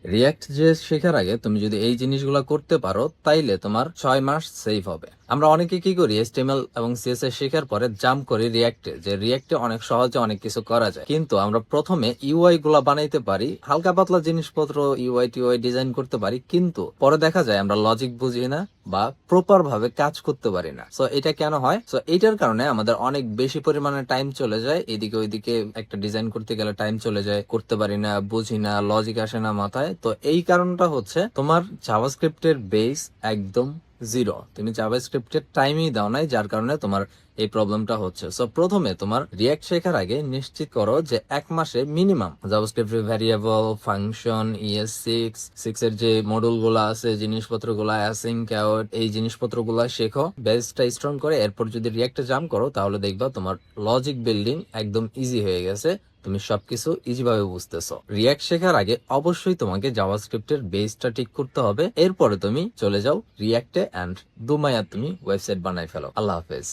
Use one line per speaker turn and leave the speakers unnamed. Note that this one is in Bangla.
রিয়াক্ট যে শেখার আগে তুমি যদি এই জিনিসগুলো করতে পারো তাইলে তোমার 6 মাস সেভ হবে। আমরা অনেকে কি করি, HTML এবং CSS শেখার পরে জাম্প করি রিয়াক্টে, যে রিয়াক্টে অনেক সহজে অনেক কিছু করা যায়। কিন্তু আমরা প্রথমে ইউআই গুলা বানাইতে পারি, হালকা পাতলা জিনিসপত্র ইউআই টিউআই ডিজাইন করতে পারি, কিন্তু পরে দেখা যায় আমরা লজিক বুঝি না বা প্রপার ভাবে কাজ করতে পারি না। সো এটা কেন হয়? সো এইটার কারণে আমাদের অনেক বেশি পরিমাণে টাইম চলে যায়, এদিকে ওইদিকে একটা ডিজাইন করতে গেলে টাইম চলে যায়, করতে পারি না, বুঝি না, লজিক আসে না মাথায়। তো এই কারণটা হচ্ছে তোমার জাভাস্ক্রিপ্টের বেস একদম জিরো, তুমি জাভাস্ক্রিপ্টের টাইমই দাও নাই, যার কারণে তোমার এই প্রবলেমটা হচ্ছে। সো প্রথমে তোমার রিয়াক্ট শেখার আগে নিশ্চিত করো যে 1 মাসে minimum JavaScript variable, function, ES6 এর যে মডিউল গুলা আছে, জিনিসপত্র গুলা, অ্যাসিং, ক্যাওয়ার্ড, এই জিনিসপত্র গুলা শেখো, বেসটা স্ট্রং করে। এরপর যদি রিয়াক্টে জাম্প করো তাহলে দেখবা তোমার লজিক বিল্ডিং একদম ইজি হয়ে গেছে, তুমি সবকিছু ইজি ভাবে বুঝতেছো। রিয়াক্ট শেখার আগে অবশ্যই তোমাকে জাভাস্ক্রিপ্টের বেসটা ঠিক করতে হবে, এরপরে তুমি চলে যাও রিয়াক্টে, এন্ড দুমায়া তুমি ওয়েবসাইট বানাই ফেলো। আল্লাহ হাফেজ।